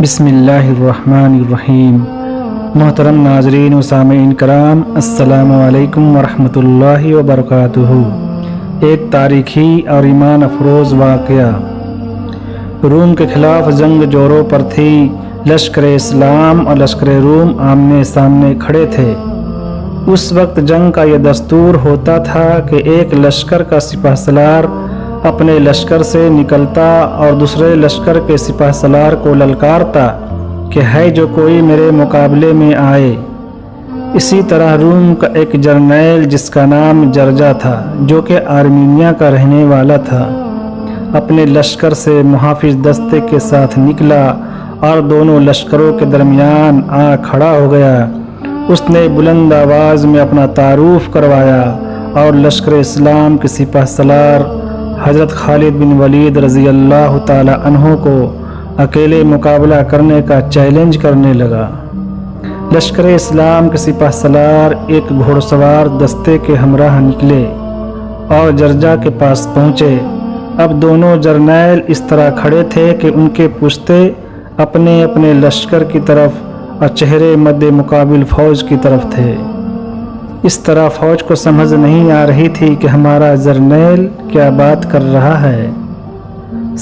بسم اللہ الرحمن الرحیم۔ محترم ناظرین و سامعین کرام، السلام علیکم ورحمۃ اللہ وبرکاتہ۔ ایک تاریخی اور ایمان افروز واقعہ۔ روم کے خلاف جنگ جوروں پر تھی۔ لشکر اسلام اور لشکر روم آمنے سامنے کھڑے تھے۔ اس وقت جنگ کا یہ دستور ہوتا تھا کہ ایک لشکر کا سپہ سالار اپنے لشکر سے نکلتا اور دوسرے لشکر کے سپہ سالار کو للکارتا کہ ہے جو کوئی میرے مقابلے میں آئے۔ اسی طرح روم کا ایک جرنیل جس کا نام جرجا تھا، جو کہ آرمینیا کا رہنے والا تھا، اپنے لشکر سے محافظ دستے کے ساتھ نکلا اور دونوں لشکروں کے درمیان آ کھڑا ہو گیا۔ اس نے بلند آواز میں اپنا تعارف کروایا اور لشکر اسلام کے سپہ سالار حضرت خالد بن ولید رضی اللہ تعالی عنہ کو اکیلے مقابلہ کرنے کا چیلنج کرنے لگا۔ لشکر اسلام کے سپہ سالار ایک گھوڑ سوار دستے کے ہمراہ نکلے اور جرجا کے پاس پہنچے۔ اب دونوں جرنیل اس طرح کھڑے تھے کہ ان کے پشتے اپنے اپنے لشکر کی طرف اور چہرے مد مقابل فوج کی طرف تھے۔ اس طرح فوج کو سمجھ نہیں آ رہی تھی کہ ہمارا جرنیل کیا بات کر رہا ہے۔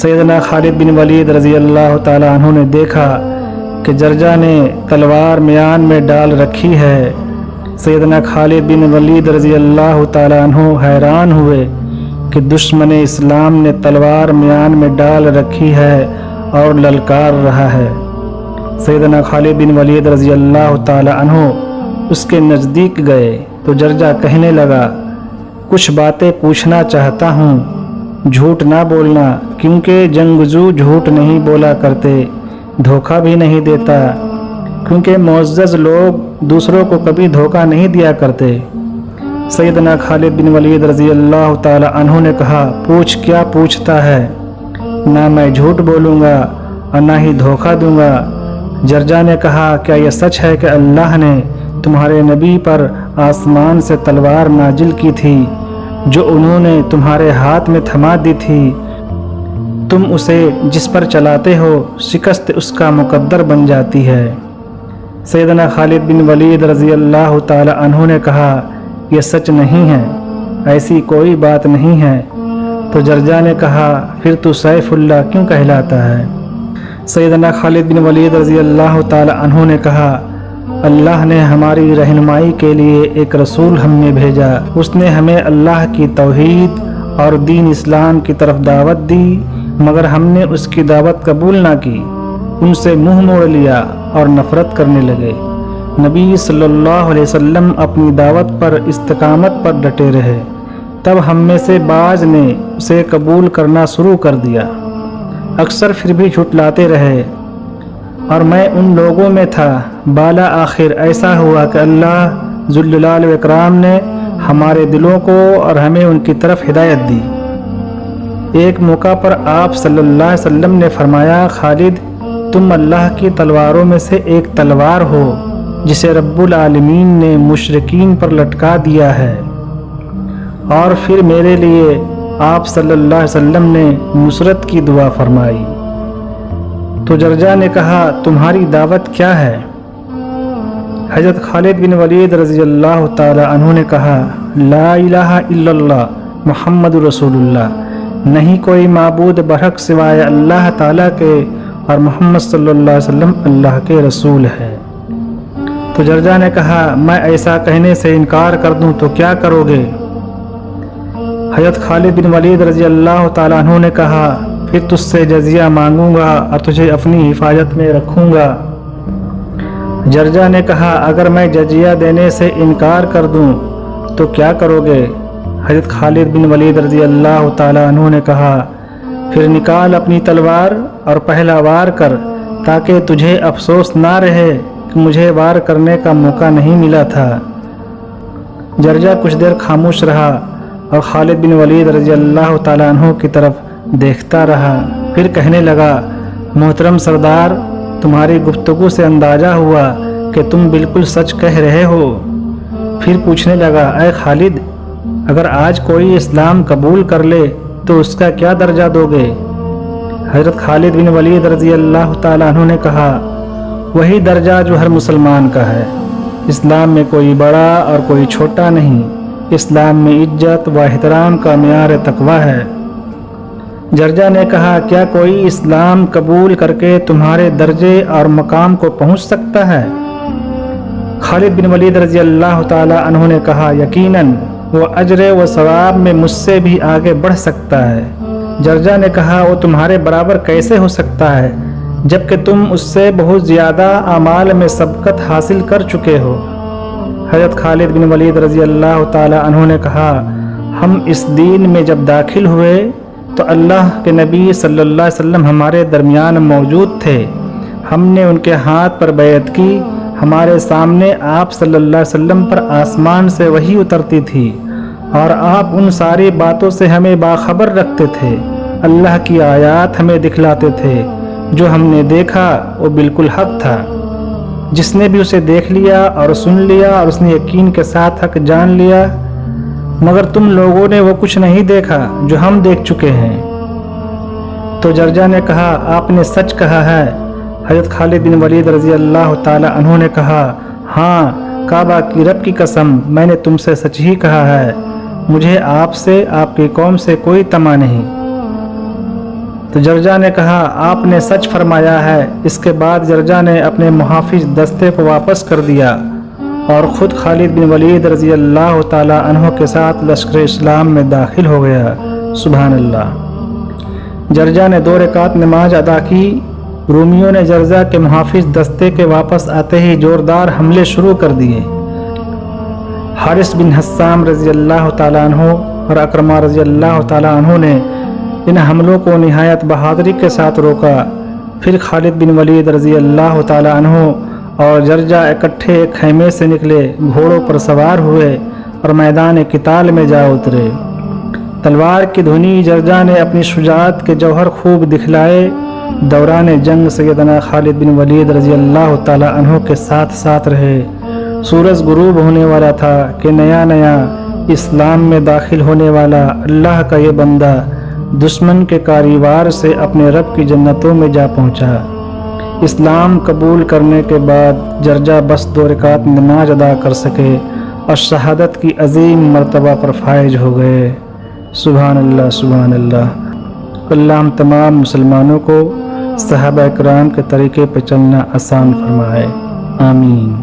سیدنا خالد بن ولید رضی اللہ تعالی عنہ نے دیکھا کہ جرجا نے تلوار میان میں ڈال رکھی ہے۔ سیدنا خالد بن ولید رضی اللہ تعالی عنہ حیران ہوئے کہ دشمن اسلام نے تلوار میان میں ڈال رکھی ہے اور للکار رہا ہے۔ سیدنا خالد بن ولید رضی اللہ تعالی عنہ اس کے نزدیک گئے تو جرجا کہنے لگا، کچھ باتیں پوچھنا چاہتا ہوں، جھوٹ نہ بولنا، کیونکہ جنگجو جھوٹ نہیں بولا کرتے، دھوکہ بھی نہیں دیتا، کیونکہ معزز لوگ دوسروں کو کبھی دھوکہ نہیں دیا کرتے۔ سیدنا خالد بن ولید رضی اللہ تعالی عنہ نے کہا، پوچھ، کیا پوچھتا ہے؟ نہ میں جھوٹ بولوں گا اور نہ ہی دھوکہ دوں گا۔ جرجا نے کہا، کیا یہ سچ ہے کہ اللہ نے تمہارے نبی پر آسمان سے تلوار نازل کی تھی جو انہوں نے تمہارے ہاتھ میں تھما دی تھی؟ تم اسے جس پر چلاتے ہو شکست اس کا مقدر بن جاتی ہے۔ سیدنا خالد بن ولید رضی اللہ تعالی عنہ نے کہا، یہ سچ نہیں ہے، ایسی کوئی بات نہیں ہے۔ تو جرجا نے کہا، پھر تو سیف اللہ کیوں کہلاتا ہے؟ سیدنا خالد بن ولید رضی اللہ تعالی عنہ نے کہا، اللہ نے ہماری رہنمائی کے لیے ایک رسول ہم میں بھیجا، اس نے ہمیں اللہ کی توحید اور دین اسلام کی طرف دعوت دی، مگر ہم نے اس کی دعوت قبول نہ کی، ان سے منہ موڑ لیا اور نفرت کرنے لگے۔ نبی صلی اللہ علیہ وسلم اپنی دعوت پر استقامت پر ڈٹے رہے، تب ہم میں سے بعض نے اسے قبول کرنا شروع کر دیا، اکثر پھر بھی جھٹلاتے رہے، اور میں ان لوگوں میں تھا۔ بالا آخر ایسا ہوا کہ اللہ ذوالجلال و اکرام نے ہمارے دلوں کو اور ہمیں ان کی طرف ہدایت دی۔ ایک موقع پر آپ صلی اللہ علیہ وسلم نے فرمایا، خالد، تم اللہ کی تلواروں میں سے ایک تلوار ہو جسے رب العالمین نے مشرکین پر لٹکا دیا ہے۔ اور پھر میرے لیے آپ صلی اللہ علیہ وسلم نے نصرت کی دعا فرمائی۔ تو جرجا نے کہا، تمہاری دعوت کیا ہے؟ حضرت خالد بن ولید رضی اللہ تعالی عنہ نے کہا، لا الہ الا اللہ محمد رسول اللہ، نہیں کوئی معبود برحق سوائے اللہ تعالیٰ کے اور محمد صلی اللہ علیہ وسلم اللہ کے رسول ہے۔ تو جرجا نے کہا، میں ایسا کہنے سے انکار کر دوں تو کیا کرو گے؟ حضرت خالد بن ولید رضی اللہ تعالی عنہ نے کہا، پھر تجھ سے جزیہ مانگوں گا اور تجھے اپنی حفاظت میں رکھوں گا۔ جرجا نے کہا، اگر میں جزیہ دینے سے انکار کر دوں تو کیا کرو گے؟ حضرت خالد بن ولید رضی اللہ تعالی عنہ نے کہا، پھر نکال اپنی تلوار اور پہلا وار کر، تاکہ تجھے افسوس نہ رہے کہ مجھے وار کرنے کا موقع نہیں ملا تھا۔ جرجا کچھ دیر خاموش رہا اور خالد بن ولید رضی اللہ تعالی عنہ کی طرف دیکھتا رہا، پھر کہنے لگا، محترم سردار، تمہاری گفتگو سے اندازہ ہوا کہ تم بالکل سچ کہہ رہے ہو۔ پھر پوچھنے لگا، اے خالد، اگر آج کوئی اسلام قبول کر لے تو اس کا کیا درجہ دو گے؟ حضرت خالد بن ولید رضی اللہ تعالیٰ عنہ نے کہا وہی درجہ جو ہر مسلمان کا ہے۔ اسلام میں کوئی بڑا اور کوئی چھوٹا نہیں، اسلام میں عزت و احترام کا معیار تقویٰ ہے۔ جرجا نے کہا کیا کوئی اسلام قبول کر کے تمہارے درجے اور مقام کو پہنچ سکتا ہے؟ خالد بن ولید رضی اللہ تعالیٰ عنہ نے کہا یقیناً وہ اجر و ثواب میں مجھ سے بھی آگے بڑھ سکتا ہے۔ جرجا نے کہا وہ تمہارے برابر کیسے ہو سکتا ہے جبکہ تم اس سے بہت زیادہ اعمال میں سبقت حاصل کر چکے ہو؟ حضرت خالد بن ولید رضی اللہ تعالیٰ عنہ نے کہا ہم اس دین میں جب داخل ہوئے تو اللہ کے نبی صلی اللہ علیہ وسلم ہمارے درمیان موجود تھے، ہم نے ان کے ہاتھ پر بیعت کی، ہمارے سامنے آپ صلی اللہ علیہ وسلم پر آسمان سے وحی اترتی تھی اور آپ ان ساری باتوں سے ہمیں باخبر رکھتے تھے، اللہ کی آیات ہمیں دکھلاتے تھے، جو ہم نے دیکھا وہ بالکل حق تھا۔ جس نے بھی اسے دیکھ لیا اور سن لیا اور اس نے یقین کے ساتھ حق جان لیا، مگر تم لوگوں نے وہ کچھ نہیں دیکھا جو ہم دیکھ چکے ہیں۔ تو جرجا نے کہا آپ نے سچ کہا ہے۔ حضرت خالد بن ولید رضی اللہ تعالی عنہ نے کہا ہاں کعبہ کی رب کی قسم میں نے تم سے سچ ہی کہا ہے، مجھے آپ سے آپ کی قوم سے کوئی طمع نہیں۔ تو جرجا نے کہا آپ نے سچ فرمایا ہے۔ اس کے بعد جرجا نے اپنے محافظ دستے کو واپس کر دیا اور خود خالد بن ولید رضی اللہ تعالی عنہ کے ساتھ لشکر اسلام میں داخل ہو گیا۔ سبحان اللہ۔ جرجا نے 2 رکعت نماز ادا کی۔ رومیوں نے جرجا کے محافظ دستے کے واپس آتے ہی زوردار حملے شروع کر دیے۔ حارث بن حسام رضی اللہ تعالیٰ عنہ اور اکرمہ رضی اللہ تعالیٰ عنہ نے ان حملوں کو نہایت بہادری کے ساتھ روکا۔ پھر خالد بن ولید رضی اللہ تعالیٰ عنہ اور جرجا اکٹھے ایک خیمے سے نکلے، گھوڑوں پر سوار ہوئے اور میدان قتال میں جا اترے۔ تلوار کی دھنی جرجا نے اپنی شجاعت کے جوہر خوب دکھلائے۔ دوران جنگ سیدنا خالد بن ولید رضی اللہ تعالیٰ عنہ کے ساتھ ساتھ رہے۔ سورج غروب ہونے والا تھا کہ نیا اسلام میں داخل ہونے والا اللہ کا یہ بندہ دشمن کے کاریوار سے اپنے رب کی جنتوں میں جا پہنچا۔ اسلام قبول کرنے کے بعد جرجا بس 2 رکعت نماز ادا کر سکے اور شہادت کی عظیم مرتبہ پر فائز ہو گئے۔ سبحان اللہ سبحان اللہ۔ اللہ ہم تمام مسلمانوں کو صحابہ کرام کے طریقے پہ چلنا آسان فرمائے، آمین۔